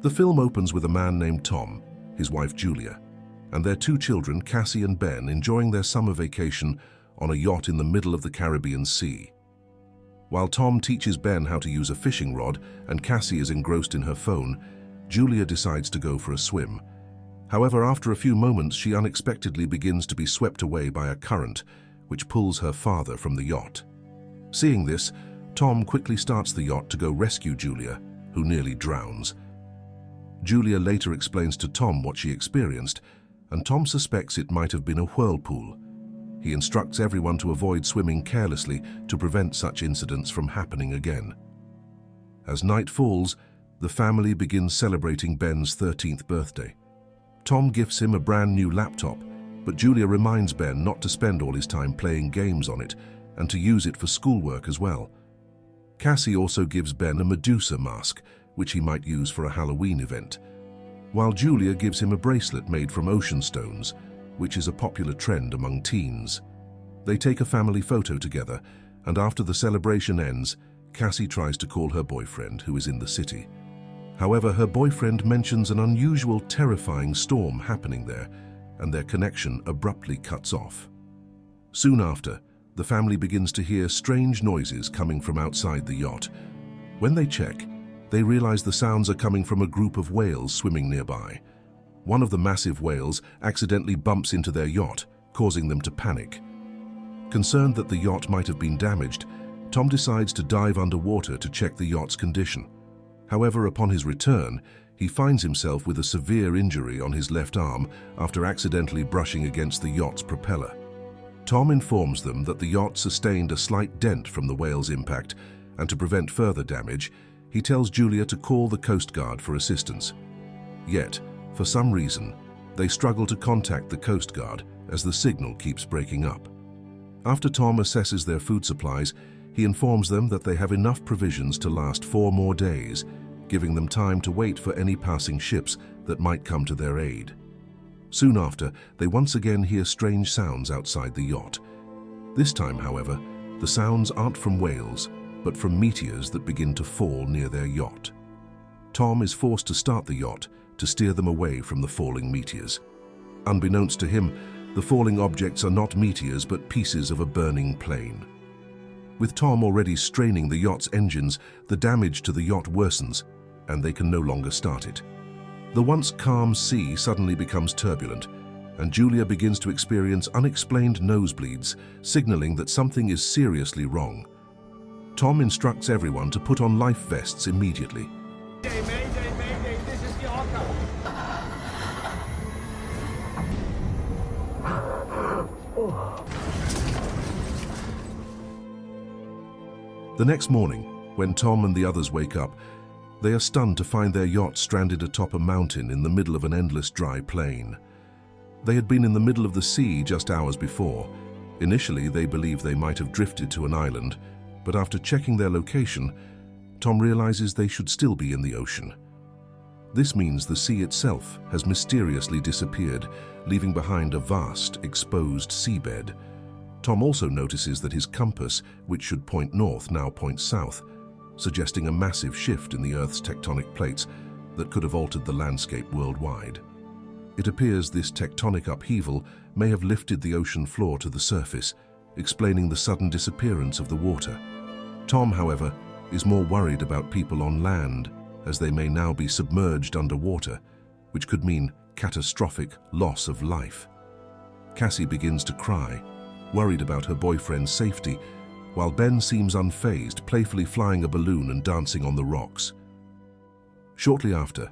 The film opens with a man named Tom, his wife Julia, and their two children, Cassie and Ben, enjoying their summer vacation on a yacht in the middle of the Caribbean Sea. While Tom teaches Ben how to use a fishing rod and Cassie is engrossed in her phone, Julia decides to go for a swim. However, after a few moments, she unexpectedly begins to be swept away by a current, which pulls her father from the yacht. Seeing this, Tom quickly starts the yacht to go rescue Julia, who nearly drowns. Julia later explains to Tom what she experienced, and Tom suspects it might have been a whirlpool. He instructs everyone to avoid swimming carelessly to prevent such incidents from happening again. As night falls, the family begins celebrating Ben's 13th birthday. Tom gifts him a brand new laptop, but Julia reminds Ben not to spend all his time playing games on it and to use it for schoolwork as well. Cassie also gives Ben a Medusa mask, which he might use for a Halloween event, while Julia gives him a bracelet made from ocean stones, which is a popular trend among teens. They take a family photo together, and after the celebration ends, Cassie tries to call her boyfriend, who is in the city. However, her boyfriend mentions an unusual, terrifying storm happening there, and their connection abruptly cuts off. Soon after, the family begins to hear strange noises coming from outside the yacht. When they check, they realize the sounds are coming from a group of whales swimming nearby. One of the massive whales accidentally bumps into their yacht, causing them to panic. Concerned that the yacht might have been damaged, Tom decides to dive underwater to check the yacht's condition. However, upon his return, he finds himself with a severe injury on his left arm after accidentally brushing against the yacht's propeller. Tom informs them that the yacht sustained a slight dent from the whale's impact, and to prevent further damage, he tells Julia to call the Coast Guard for assistance. Yet, for some reason, they struggle to contact the Coast Guard as the signal keeps breaking up. After Tom assesses their food supplies, he informs them that they have enough provisions to last 4 more days, giving them time to wait for any passing ships that might come to their aid. Soon after, they once again hear strange sounds outside the yacht. This time, however, the sounds aren't from whales, but from meteors that begin to fall near their yacht. Tom is forced to start the yacht to steer them away from the falling meteors. Unbeknownst to him, the falling objects are not meteors but pieces of a burning plane. With Tom already straining the yacht's engines, the damage to the yacht worsens, and they can no longer start it. The once calm sea suddenly becomes turbulent, and Julia begins to experience unexplained nosebleeds, signaling that something is seriously wrong. Tom instructs everyone to put on life vests immediately. Mayday, this is the orca. The next morning, when Tom and the others wake up, they are stunned to find their yacht stranded atop a mountain in the middle of an endless dry plain. They had been in the middle of the sea just hours before. Initially, they believed they might have drifted to an island, but after checking their location, Tom realizes they should still be in the ocean. This means the sea itself has mysteriously disappeared, leaving behind a vast, exposed seabed. Tom also notices that his compass, which should point north, now points south, suggesting a massive shift in the Earth's tectonic plates that could have altered the landscape worldwide. It appears this tectonic upheaval may have lifted the ocean floor to the surface, explaining the sudden disappearance of the water. Tom, however, is more worried about people on land, as they may now be submerged underwater, which could mean catastrophic loss of life. Cassie begins to cry, worried about her boyfriend's safety, while Ben seems unfazed, playfully flying a balloon and dancing on the rocks. Shortly after,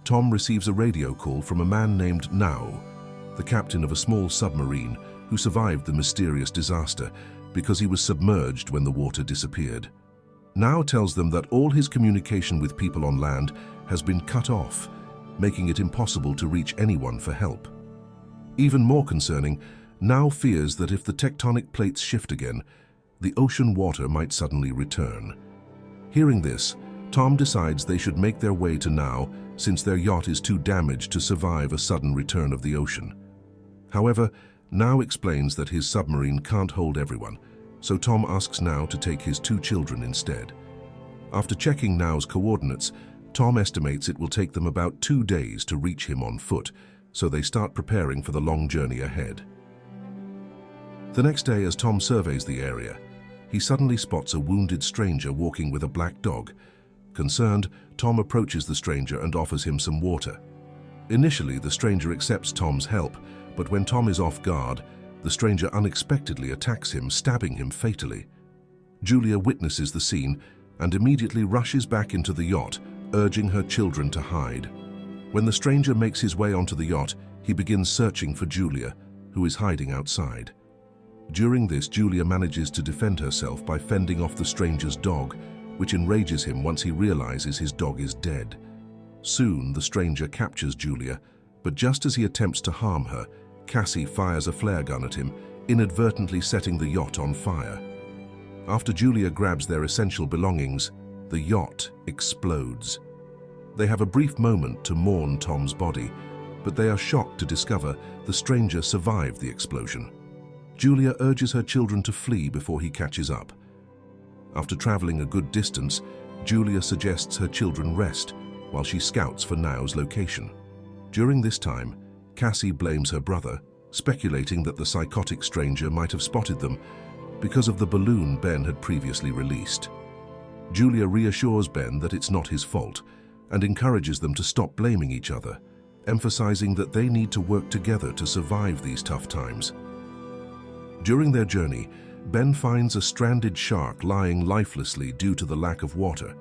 Tom receives a radio call from a man named Now, the captain of a small submarine who survived the mysterious disaster because he was submerged when the water disappeared. Now tells them that all his communication with people on land has been cut off, making it impossible to reach anyone for help. Even more concerning, Now fears that if the tectonic plates shift again, the ocean water might suddenly return. Hearing this, Tom decides they should make their way to Now, since their yacht is too damaged to survive a sudden return of the ocean. However, Now explains that his submarine can't hold everyone, so Tom asks Now to take his 2 children instead. After checking Now's coordinates, Tom estimates it will take them about 2 days to reach him on foot, so they start preparing for the long journey ahead. The next day, as Tom surveys the area, he suddenly spots a wounded stranger walking with a black dog. Concerned, Tom approaches the stranger and offers him some water. Initially, the stranger accepts Tom's help, but when Tom is off guard, the stranger unexpectedly attacks him, stabbing him fatally. Julia witnesses the scene and immediately rushes back into the yacht, urging her children to hide. When the stranger makes his way onto the yacht, he begins searching for Julia, who is hiding outside. During this, Julia manages to defend herself by fending off the stranger's dog, which enrages him once he realizes his dog is dead. Soon, the stranger captures Julia, but just as he attempts to harm her, Cassie fires a flare gun at him, inadvertently setting the yacht on fire. After Julia grabs their essential belongings, the yacht explodes. They have a brief moment to mourn Tom's body, but they are shocked to discover the stranger survived the explosion. Julia urges her children to flee before he catches up. After traveling a good distance, Julia suggests her children rest while she scouts for Now's location. During this time, Cassie blames her brother, speculating that the psychotic stranger might have spotted them because of the balloon Ben had previously released. Julia reassures Ben that it's not his fault and encourages them to stop blaming each other, emphasizing that they need to work together to survive these tough times. During their journey, Ben finds a stranded shark lying lifelessly due to the lack of water.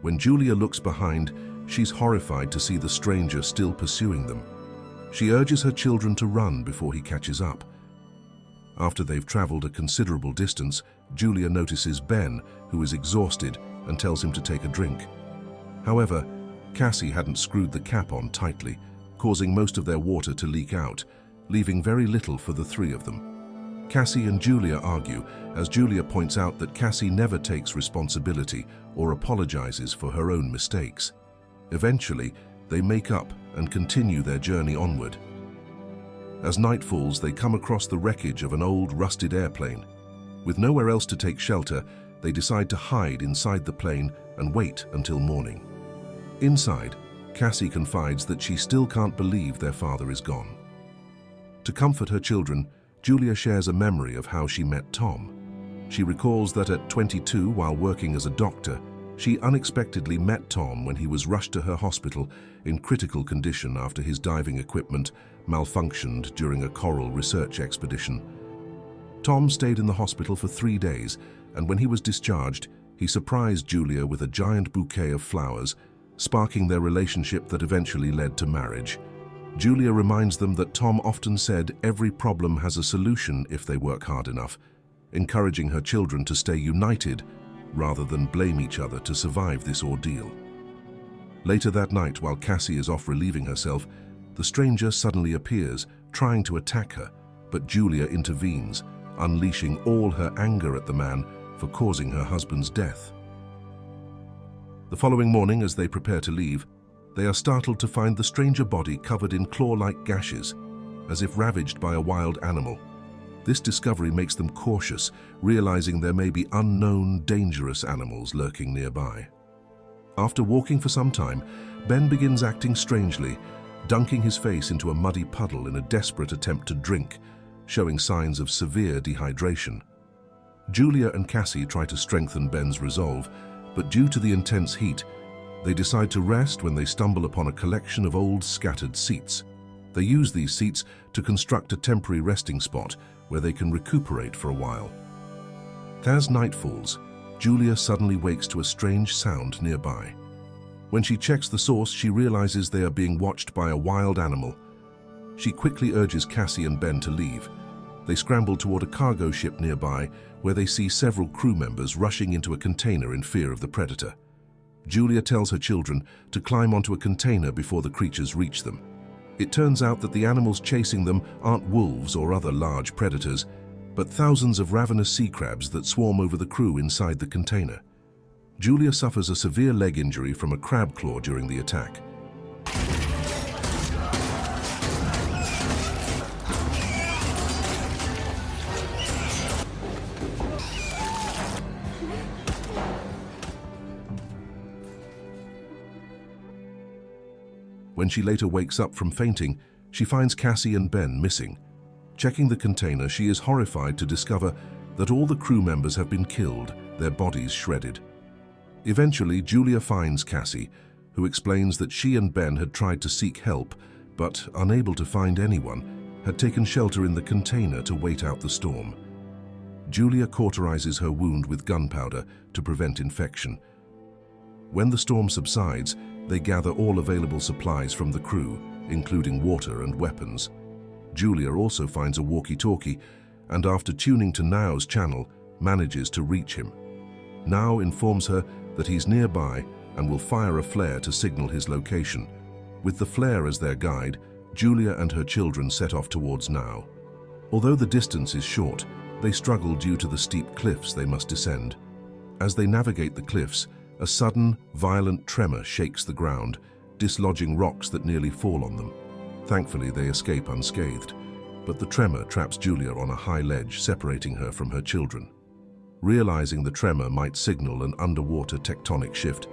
When Julia looks behind, she's horrified to see the stranger still pursuing them. She urges her children to run before he catches up. After they've traveled a considerable distance, Julia notices Ben, who is exhausted, and tells him to take a drink. However, Cassie hadn't screwed the cap on tightly, causing most of their water to leak out, leaving very little for the three of them. Cassie and Julia argue, as Julia points out that Cassie never takes responsibility or apologizes for her own mistakes. Eventually, they make up and continue their journey onward. As night falls, they come across the wreckage of an old, rusted airplane. With nowhere else to take shelter, they decide to hide inside the plane and wait until morning. Inside, Cassie confides that she still can't believe their father is gone. To comfort her children, Julia shares a memory of how she met Tom. She recalls that at 22, while working as a doctor, she unexpectedly met Tom when he was rushed to her hospital in critical condition after his diving equipment malfunctioned during a coral research expedition. Tom stayed in the hospital for 3 days, and when he was discharged, he surprised Julia with a giant bouquet of flowers, sparking their relationship that eventually led to marriage. Julia reminds them that Tom often said every problem has a solution if they work hard enough, encouraging her children to stay united rather than blame each other to survive this ordeal. Later that night, while Cassie is off relieving herself, the stranger suddenly appears, trying to attack her, but Julia intervenes, unleashing all her anger at the man for causing her husband's death. The following morning, as they prepare to leave, they are startled to find the stranger body covered in claw-like gashes, as if ravaged by a wild animal. This discovery makes them cautious, realizing there may be unknown, dangerous animals lurking nearby. After walking for some time, Ben begins acting strangely, dunking his face into a muddy puddle in a desperate attempt to drink, showing signs of severe dehydration. Julia and Cassie try to strengthen Ben's resolve, but due to the intense heat, they decide to rest when they stumble upon a collection of old scattered seats. They use these seats to construct a temporary resting spot where they can recuperate for a while. As night falls, Julia suddenly wakes to a strange sound nearby. When she checks the source, she realizes they are being watched by a wild animal. She quickly urges Cassie and Ben to leave. They scramble toward a cargo ship nearby, where they see several crew members rushing into a container in fear of the predator. Julia tells her children to climb onto a container before the creatures reach them. It turns out that the animals chasing them aren't wolves or other large predators, but thousands of ravenous sea crabs that swarm over the crew inside the container. Julia suffers a severe leg injury from a crab claw during the attack. When she later wakes up from fainting, she finds Cassie and Ben missing. Checking the container, she is horrified to discover that all the crew members have been killed, their bodies shredded. Eventually, Julia finds Cassie, who explains that she and Ben had tried to seek help, but, unable to find anyone, had taken shelter in the container to wait out the storm. Julia cauterizes her wound with gunpowder to prevent infection. When the storm subsides, they gather all available supplies from the crew, including water and weapons. Julia also finds a walkie-talkie, and after tuning to Nao's channel, manages to reach him. Nao informs her that he's nearby and will fire a flare to signal his location. With the flare as their guide, Julia and her children set off towards Nao. Although the distance is short, they struggle due to the steep cliffs they must descend. As they navigate the cliffs, a sudden, violent tremor shakes the ground, dislodging rocks that nearly fall on them. Thankfully, they escape unscathed, but the tremor traps Julia on a high ledge, separating her from her children. Realizing the tremor might signal an underwater tectonic shift,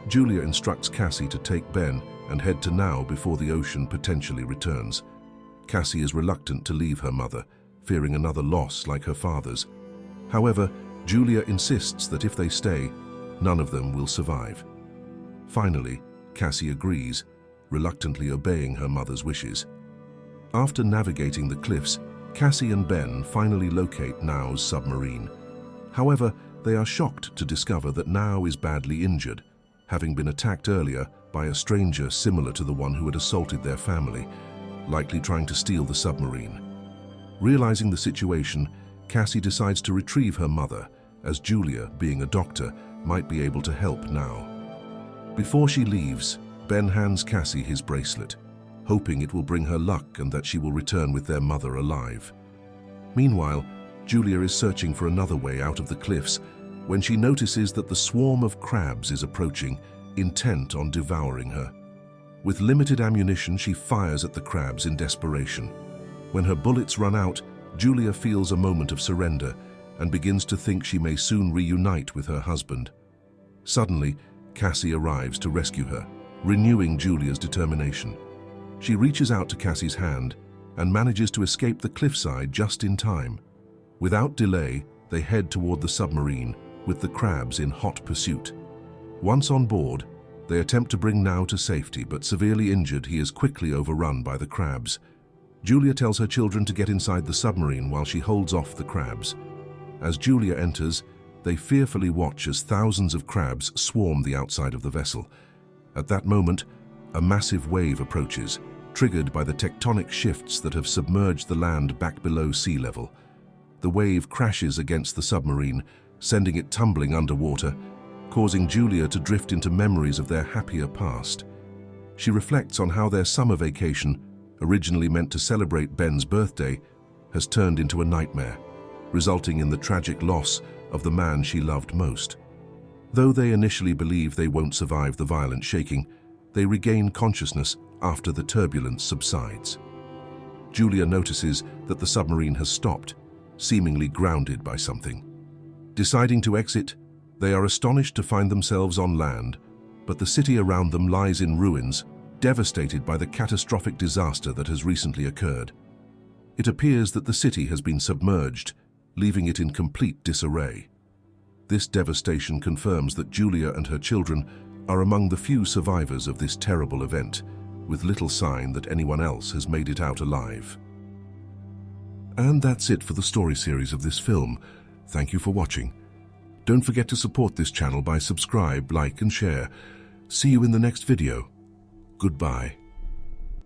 Julia instructs Cassie to take Ben and head to Nao before the ocean potentially returns. Cassie is reluctant to leave her mother, fearing another loss like her father's. However, Julia insists that if they stay, none of them will survive. Finally, Cassie agrees, reluctantly obeying her mother's wishes. After navigating the cliffs, Cassie and Ben finally locate Nao's submarine. However, they are shocked to discover that Nao is badly injured, having been attacked earlier by a stranger similar to the one who had assaulted their family, likely trying to steal the submarine. Realizing the situation, Cassie decides to retrieve her mother, as Julia, being a doctor, might be able to help Nao. Before she leaves, Ben hands Cassie his bracelet, hoping it will bring her luck and that she will return with their mother alive. Meanwhile, Julia is searching for another way out of the cliffs when she notices that the swarm of crabs is approaching, intent on devouring her. With limited ammunition, she fires at the crabs in desperation. When her bullets run out, Julia feels a moment of surrender and begins to think she may soon reunite with her husband. Suddenly, Cassie arrives to rescue her, renewing Julia's determination. She reaches out to Cassie's hand and manages to escape the cliffside just in time. Without delay, they head toward the submarine, with the crabs in hot pursuit. Once on board, they attempt to bring Nao to safety, but severely injured, he is quickly overrun by the crabs. Julia tells her children to get inside the submarine while she holds off the crabs. As Julia enters, they fearfully watch as thousands of crabs swarm the outside of the vessel. At that moment, a massive wave approaches, triggered by the tectonic shifts that have submerged the land back below sea level. The wave crashes against the submarine, sending it tumbling underwater, causing Julia to drift into memories of their happier past. She reflects on how their summer vacation, originally meant to celebrate Ben's birthday, has turned into a nightmare, resulting in the tragic loss of the man she loved most. Though they initially believe they won't survive the violent shaking, they regain consciousness after the turbulence subsides. Julia notices that the submarine has stopped, seemingly grounded by something. Deciding to exit, they are astonished to find themselves on land, but the city around them lies in ruins, devastated by the catastrophic disaster that has recently occurred. It appears that the city has been submerged, leaving it in complete disarray. This devastation confirms that Julia and her children are among the few survivors of this terrible event, with little sign that anyone else has made it out alive. And that's it for the story series of this film. Thank you for watching. Don't forget to support this channel by subscribe, like and share. See you in the next video. Goodbye.